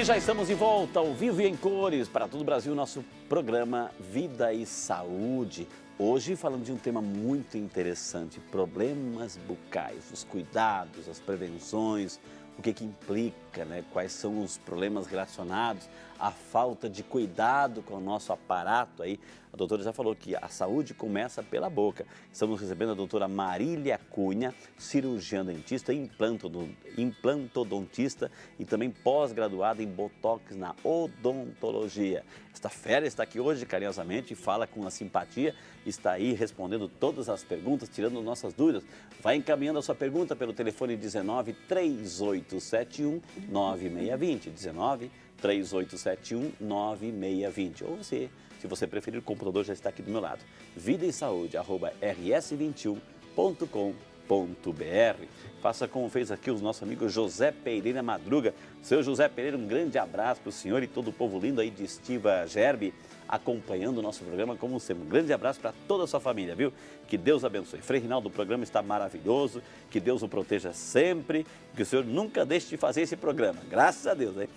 E já estamos de volta, ao vivo e em cores, para todo o Brasil, nosso programa Vida e Saúde. Hoje falando de um tema muito interessante, problemas bucais, os cuidados, as prevenções, o que implica, né? Quais são os problemas relacionados à falta de cuidado com o nosso aparato aí. A doutora já falou que a saúde começa pela boca. Estamos recebendo a doutora Marília Cunha, cirurgiã dentista, implantodontista e também pós-graduada em Botox na odontologia. Esta fera está aqui hoje carinhosamente, fala com a simpatia, está aí respondendo todas as perguntas, tirando nossas dúvidas. Vai encaminhando a sua pergunta pelo telefone 19 3871 9620, 19 3871 9620. Ou você, se você preferir, o computador já está aqui do meu lado. Vida e Saúde, @rs21.com.br. Faça como fez aqui o nosso amigo José Pereira Madruga. Seu José Pereira, um grande abraço para o senhor e todo o povo lindo aí de Estiva Gerbe, acompanhando o nosso programa como sempre. Um grande abraço para toda a sua família, viu? Que Deus abençoe. Frei Rinaldo, o programa está maravilhoso, que Deus o proteja sempre, que o senhor nunca deixe de fazer esse programa. Graças a Deus, hein?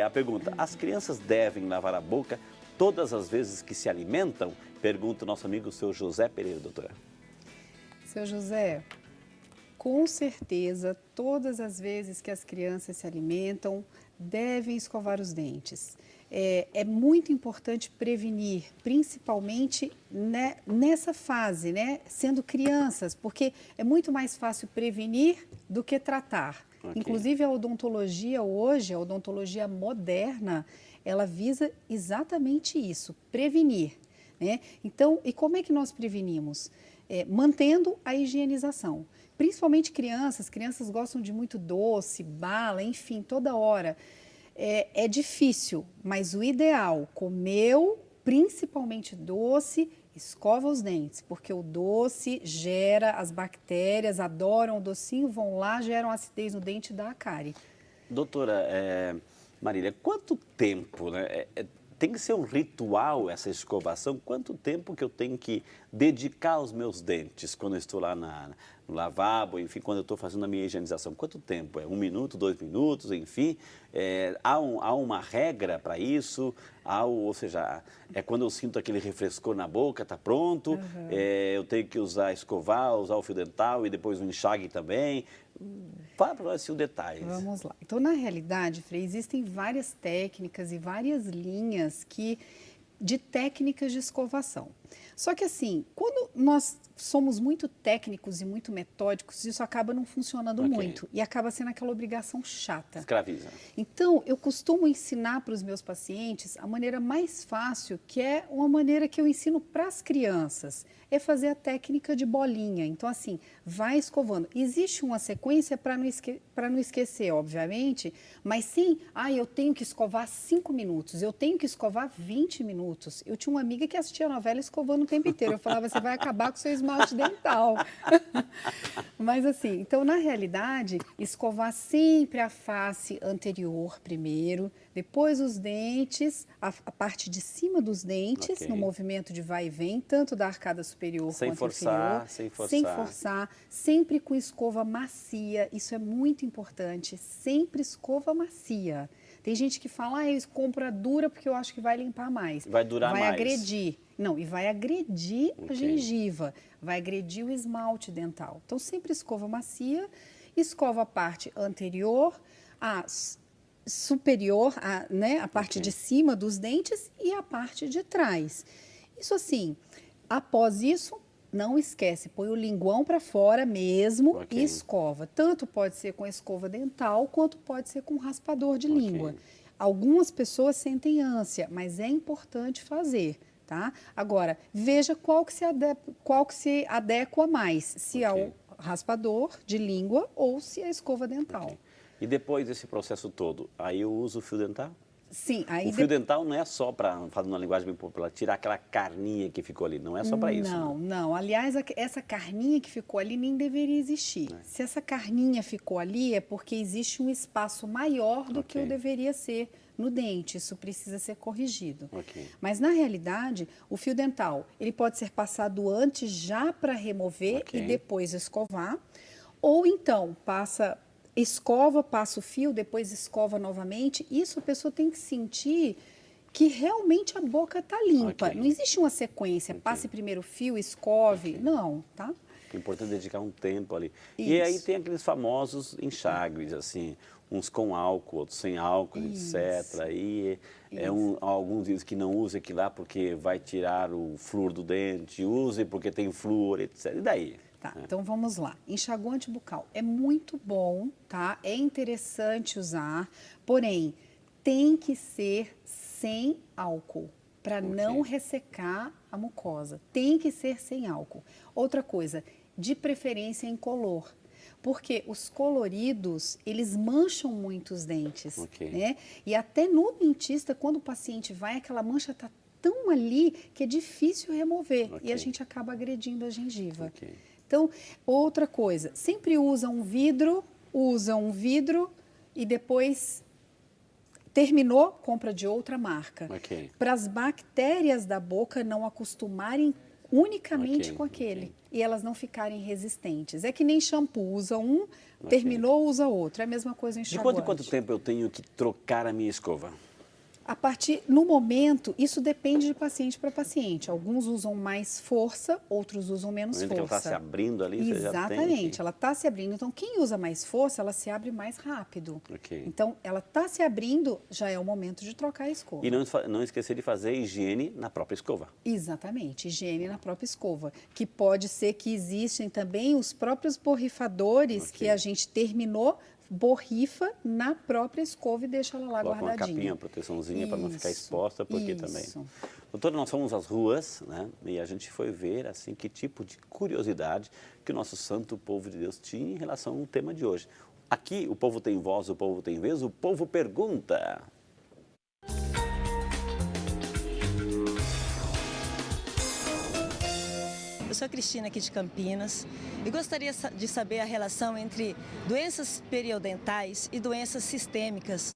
A pergunta, as crianças devem lavar a boca todas as vezes que se alimentam? Pergunta o nosso amigo, seu José Pereira, doutora. Seu José, com certeza, todas as vezes que as crianças se alimentam, devem escovar os dentes. É muito importante prevenir, principalmente nessa fase, né, sendo crianças, porque é muito mais fácil prevenir do que tratar. Okay. Inclusive a odontologia hoje, a odontologia moderna, ela visa exatamente isso, prevenir, né? Então, e como é que nós prevenimos? Mantendo a higienização. Principalmente crianças gostam de muito doce, bala, enfim, toda hora. É difícil, mas o ideal, comeu, principalmente doce, escova os dentes, porque o doce gera, as bactérias adoram o docinho, vão lá, geram acidez no dente e dá a cárie. Doutora Marília, quanto tempo, né? Tem que ser um ritual essa escovação? Quanto tempo que eu tenho que dedicar aos meus dentes quando eu estou lá no lavabo, enfim, quando eu estou fazendo a minha higienização? Quanto tempo? É 1 minuto, 2 minutos, enfim? Há uma regra para isso? Ou seja, é quando eu sinto aquele refrescor na boca, está pronto? Uhum. Eu tenho que escovar, usar o fio dental e depois o enxágue também? Fala para nós os detalhes. Vamos lá. Então, na realidade, Frei, existem várias técnicas e várias linhas de técnicas de escovação. Só que assim, quando nós somos muito técnicos e muito metódicos, isso acaba não funcionando muito e acaba sendo aquela obrigação chata. Escraviza. Então, eu costumo ensinar para os meus pacientes a maneira mais fácil, que é uma maneira que eu ensino para as crianças, é fazer a técnica de bolinha. Então, assim, vai escovando. Existe uma sequência para não esquecer, obviamente, mas sim, eu tenho que escovar 5 minutos, eu tenho que escovar 20 minutos. Eu tinha uma amiga que assistia a novela escovando o tempo inteiro. Eu falava, você vai acabar com o seu esmalte dental. Mas assim, então, na realidade, escovar sempre a face anterior primeiro, depois os dentes, a parte de cima dos dentes, no movimento de vai e vem, tanto da arcada superior quanto inferior. Sem forçar, sempre com escova macia, isso é muito importante, sempre escova macia. Tem gente que fala, eu compro a dura porque eu acho que vai limpar mais. Vai durar mais. Vai agredir. Não, e vai agredir a gengiva, vai agredir o esmalte dental. Então, sempre escova macia, escova a parte anterior, a superior, a parte de cima dos dentes e a parte de trás. Isso assim, após isso, não esquece, põe o linguão para fora mesmo e escova. Tanto pode ser com escova dental, quanto pode ser com raspador de língua. Algumas pessoas sentem ânsia, mas é importante fazer, tá? Agora, veja qual que se adequa mais, se é o raspador de língua ou se é a escova dental. E depois desse processo todo, aí eu uso o fio dental? Sim. O fio dental não é só para, falando uma linguagem bem popular, tirar aquela carninha que ficou ali, não é só para isso. Não. Aliás, essa carninha que ficou ali nem deveria existir. Se essa carninha ficou ali, é porque existe um espaço maior do que o deveria ser no dente. Isso precisa ser corrigido. Mas, na realidade, o fio dental, ele pode ser passado antes já para remover e depois escovar. Ou então, passa escova, passa o fio, depois escova novamente. Isso a pessoa tem que sentir que realmente a boca está limpa. Ok. Não existe uma sequência, Ok. passe primeiro o fio, escove. Ok. Não, tá? É importante dedicar um tempo ali. E aí Isso. tem aqueles famosos enxágues, assim, uns com álcool, outros sem álcool, Isso. etc. E Isso. alguns dizem que não use aquilo lá porque vai tirar o flúor do dente, use porque tem flúor, etc. E daí? Tá, então vamos lá. Enxaguante bucal é muito bom, tá? É interessante usar, porém tem que ser sem álcool para não Ok. ressecar a mucosa. Tem que ser sem álcool. Outra coisa, de preferência incolor. Porque os coloridos, eles mancham muito os dentes, Ok. né? E até no dentista, quando o paciente vai, aquela mancha tá tão ali que é difícil remover e a Ok. gente acaba agredindo a gengiva. Ok. Então, outra coisa, sempre usa um vidro e depois terminou, compra de outra marca. Ok. Para as bactérias da boca não acostumarem unicamente Ok, com aquele ok. e elas não ficarem resistentes. É que nem shampoo, usa um, Ok. terminou, usa outro. É a mesma coisa o De quanto em enxaguante. quanto tempo eu tenho que trocar a minha escova? No momento, isso depende de paciente para paciente. Alguns usam mais força, outros usam No menos momento que ela está se força. abrindo ali, você já tem que... Exatamente, ela está se abrindo. Então, quem usa mais força, ela se abre mais rápido. Ok. Então, ela está se abrindo, já é o momento de trocar a E escova. não esquecer de fazer higiene na própria escova. Exatamente, higiene na própria escova. Que pode ser que existem também os próprios borrifadores Ok. que a gente terminou, borrifa na própria escova e deixa ela lá Coloca uma guardadinha. capinha, uma proteçãozinha para não ficar exposta, porque também... Isso. Doutora, nós fomos às ruas, né? E a gente foi ver, assim, que tipo de curiosidade que o nosso santo povo de Deus tinha em relação ao tema de hoje. Aqui, o povo tem voz, o povo tem vez, o povo pergunta. Eu sou a Cristina aqui de Campinas e gostaria de saber a relação entre doenças periodontais e doenças sistêmicas.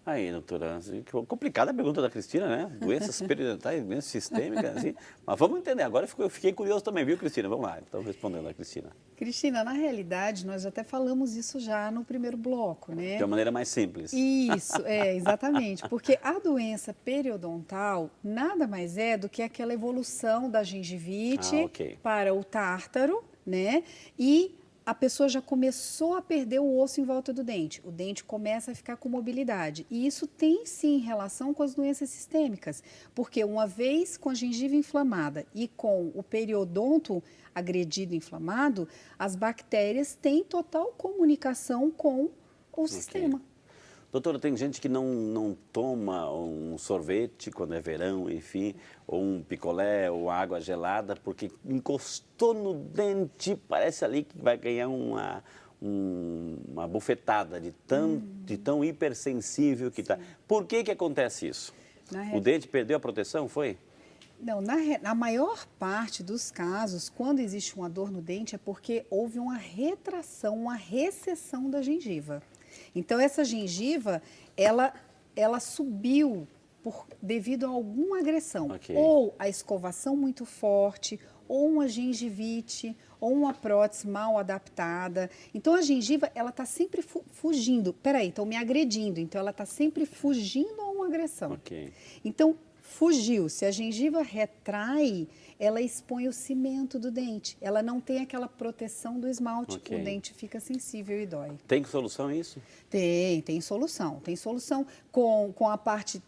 Aí, doutora, assim, complicada a pergunta da Cristina, né? Doenças periodontais, doenças sistêmicas, assim. Mas vamos entender, agora eu fiquei curioso também, viu, Cristina? Vamos lá, então respondendo a Cristina. Cristina, na realidade, nós até falamos isso já no primeiro bloco, né? De uma maneira mais simples. Isso, exatamente. Porque a doença periodontal nada mais é do que aquela evolução da gengivite Ok. para o tártaro, né? E a pessoa já começou a perder o osso em volta do dente. O dente começa a ficar com mobilidade. E isso tem sim relação com as doenças sistêmicas. Porque uma vez com a gengiva inflamada e com o periodonto agredido, inflamado, as bactérias têm total comunicação com o sistema. Doutora, tem gente que não toma um sorvete quando é verão, enfim, ou um picolé, ou água gelada, porque encostou no dente, parece ali que vai ganhar uma bufetada de tão hipersensível que está. Por que acontece isso? O dente perdeu a proteção, foi? Não, na maior parte dos casos, quando existe uma dor no dente, é porque houve uma retração, uma recessão da gengiva. Então, essa gengiva, ela subiu devido a alguma agressão. Ok. Ou a escovação muito forte, ou uma gengivite, ou uma prótese mal adaptada. Então, a gengiva, ela está sempre fugindo. Peraí, estão me agredindo. Então, ela está sempre fugindo a uma agressão. Ok. Então, fugiu. Se a gengiva retrai, ela expõe o cimento do dente. Ela não tem aquela proteção do esmalte. Ok. O dente fica sensível e dói. Tem solução isso? Tem solução. Tem solução com a parte,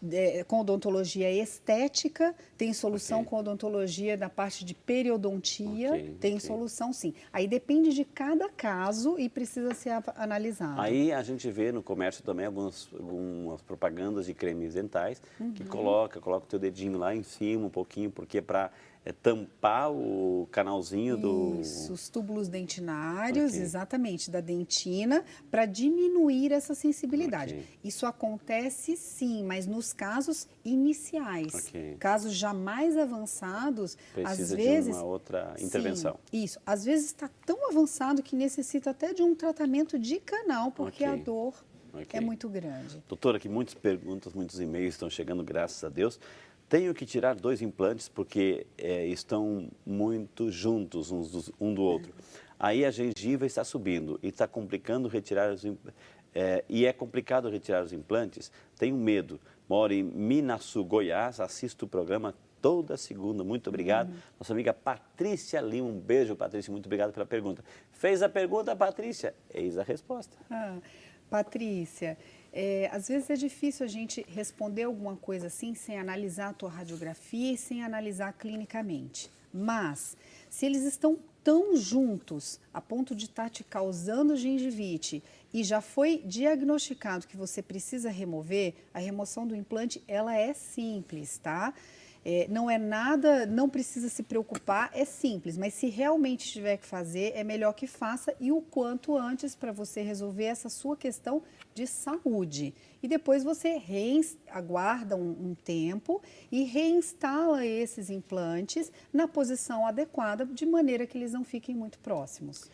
com odontologia estética, tem solução Ok. com odontologia da parte de periodontia, Ok, tem ok. solução sim. Aí depende de cada caso e precisa ser analisado. Aí a gente vê no comércio também algumas propagandas de cremes dentais que coloca o teu dedinho lá em cima um pouquinho, porque é para tampar o canalzinho do... Isso, os túbulos dentinários, Ok. exatamente, da dentina, para diminuir essa sensibilidade. Ok. Isso acontece sim, mas nos casos iniciais. Ok. Casos já mais avançados, Precisa às de vezes... uma outra intervenção. Sim, isso. Às vezes está tão avançado que necessita até de um tratamento de canal, porque Ok. a dor Ok. é muito grande. Doutora, que muitas perguntas, muitos e-mails estão chegando, graças a Deus. Tenho que tirar 2 implantes porque estão muito juntos um do outro. Aí a gengiva está subindo e está complicando retirar e é complicado retirar os implantes. Tenho medo. Moro em Minaçu, Goiás, assisto o programa toda segunda. Muito obrigado. Nossa amiga Patrícia Lima, um beijo, Patrícia, muito obrigado pela pergunta. Fez a pergunta, Patrícia? Eis a resposta. Patrícia, às vezes é difícil a gente responder alguma coisa assim sem analisar a tua radiografia e sem analisar clinicamente. Mas, se eles estão tão juntos a ponto de estar te causando gengivite e já foi diagnosticado que você precisa remover, a remoção do implante, ela é simples, tá? Não é nada, não precisa se preocupar, é simples, mas se realmente tiver que fazer, é melhor que faça e o quanto antes para você resolver essa sua questão de saúde. E depois você aguarda um tempo e reinstala esses implantes na posição adequada, de maneira que eles não fiquem muito próximos.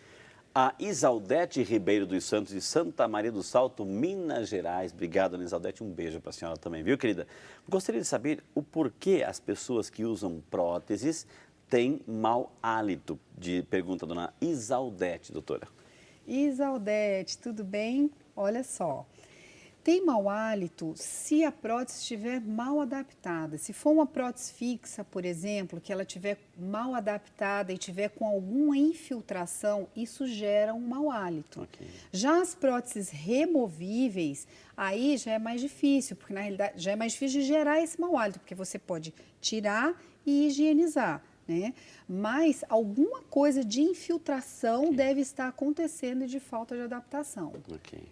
A Isaldete Ribeiro dos Santos, de Santa Maria do Salto, Minas Gerais. Obrigado, Ana Isaldete. Um beijo para a senhora também, viu, querida? Gostaria de saber o porquê as pessoas que usam próteses têm mau hálito. Pergunta a dona Isaldete, doutora. Isaldete, tudo bem? Olha só. Tem mau hálito se a prótese estiver mal adaptada. Se for uma prótese fixa, por exemplo, que ela estiver mal adaptada e tiver com alguma infiltração, isso gera um mau hálito. Okay. Já as próteses removíveis, aí já é mais difícil, porque na realidade já é mais difícil de gerar esse mau hálito, porque você pode tirar e higienizar, né? Mas alguma coisa de infiltração deve estar acontecendo de falta de adaptação. Ok.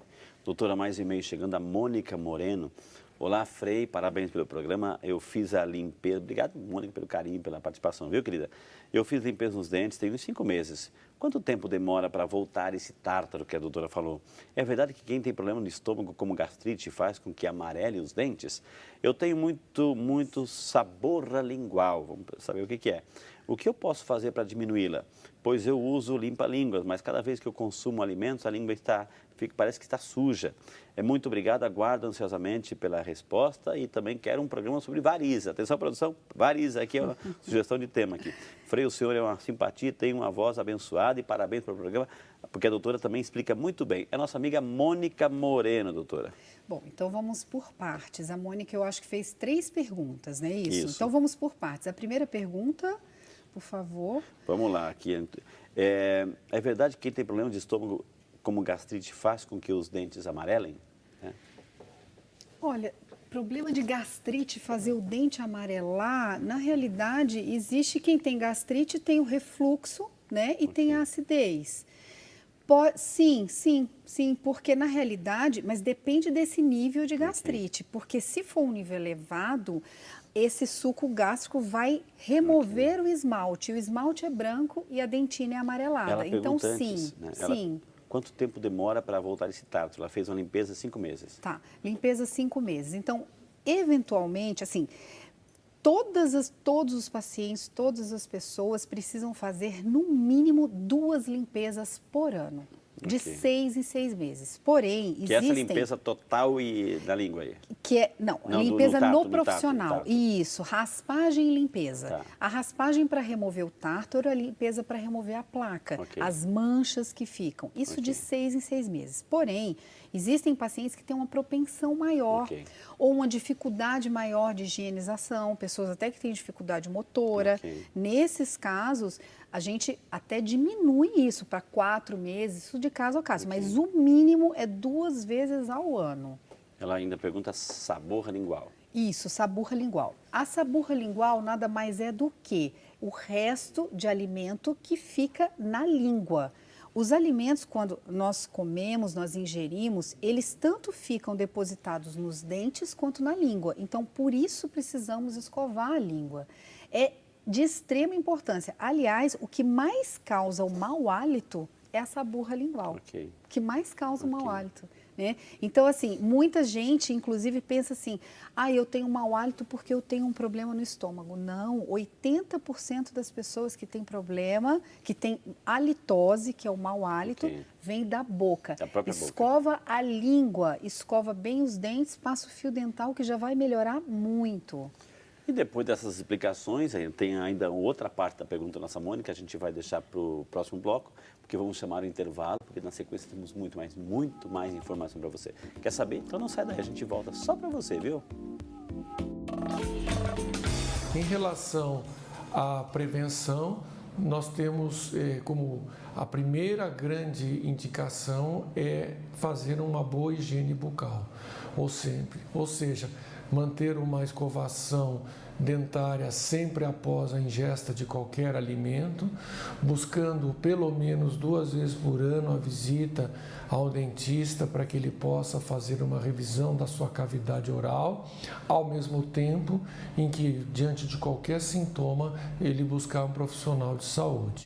Doutora, mais e-mail chegando, a Mônica Moreno. Olá, Frei, parabéns pelo programa. Eu fiz a limpeza. Obrigado, Mônica, pelo carinho, pela participação, viu, querida? Eu fiz limpeza nos dentes, tem uns 5 meses. Quanto tempo demora para voltar esse tártaro que a doutora falou? É verdade que quem tem problema no estômago, como gastrite, faz com que amarele os dentes? Eu tenho muito saborra lingual. Vamos saber o que é. O que eu posso fazer para diminuí-la? Pois eu uso limpa-línguas, mas cada vez que eu consumo alimentos, a língua parece que está suja. Muito obrigado, aguardo ansiosamente pela resposta e também quero um programa sobre variza. Atenção, produção, variza, aqui é uma sugestão de tema aqui. Frei, o senhor é uma simpatia, tem uma voz abençoada e parabéns pelo programa, porque a doutora também explica muito bem. É nossa amiga Mônica Moreno, doutora. Bom, então vamos por partes. A Mônica, eu acho que fez 3 perguntas, não é isso? Isso. Então vamos por partes. A primeira pergunta, por favor. Vamos lá. Aqui. É verdade que quem tem problema de estômago, como gastrite, faz com que os dentes amarelem? Olha, problema de gastrite, fazer o dente amarelar, na realidade, existe quem tem gastrite, tem o refluxo, né? E tem a acidez. Sim, porque na realidade, mas depende desse nível de gastrite, porque se for um nível elevado, esse suco gástrico vai remover o esmalte. O esmalte é branco e a dentina é amarelada. Ela então, sim, antes, né? sim. Quanto tempo demora para voltar esse tártaro? Ela fez uma limpeza 5 meses. Tá, limpeza 5 meses. Então, eventualmente, assim, todos os pacientes, todas as pessoas precisam fazer no mínimo 2 limpezas por ano. De 6 em 6 meses. Porém, existem... Que é essa limpeza total e da língua aí? Não, limpeza no profissional. Tártaro. Isso, raspagem e limpeza. Tá. A raspagem para remover o tártaro, a limpeza para remover a placa, as manchas que ficam. Isso de 6 em 6 meses. Porém, existem pacientes que têm uma propensão maior ou uma dificuldade maior de higienização, pessoas até que têm dificuldade motora. Nesses casos, a gente até diminui isso para 4 meses, isso de caso a caso, mas o mínimo é 2 vezes ao ano. Ela ainda pergunta saborra lingual. Isso, saburra lingual. A saburra lingual nada mais é do que o resto de alimento que fica na língua. Os alimentos, quando nós comemos, nós ingerimos, eles tanto ficam depositados nos dentes quanto na língua. Então, por isso precisamos escovar a língua. É de extrema importância. Aliás, o que mais causa o mau hálito é a saburra lingual. O que mais causa o mau hálito. Né? Então, assim, muita gente, inclusive, pensa assim, eu tenho mau hálito porque eu tenho um problema no estômago. Não, 80% das pessoas que têm problema, que têm halitose, que é o mau hálito, vem da boca. Da própria escova a língua, escova bem os dentes, passa o fio dental, que já vai melhorar muito. E depois dessas explicações, tem ainda outra parte da pergunta da nossa Mônica, a gente vai deixar para o próximo bloco, porque vamos chamar o intervalo, porque na sequência temos muito mais informação para você. Quer saber? Então não sai daí, a gente volta só para você, viu? Em relação à prevenção, nós temos como a primeira grande indicação é fazer uma boa higiene bucal, ou seja, manter uma escovação dentária sempre após a ingesta de qualquer alimento, buscando pelo menos 2 vezes por ano a visita ao dentista para que ele possa fazer uma revisão da sua cavidade oral, ao mesmo tempo em que, diante de qualquer sintoma, ele buscar um profissional de saúde.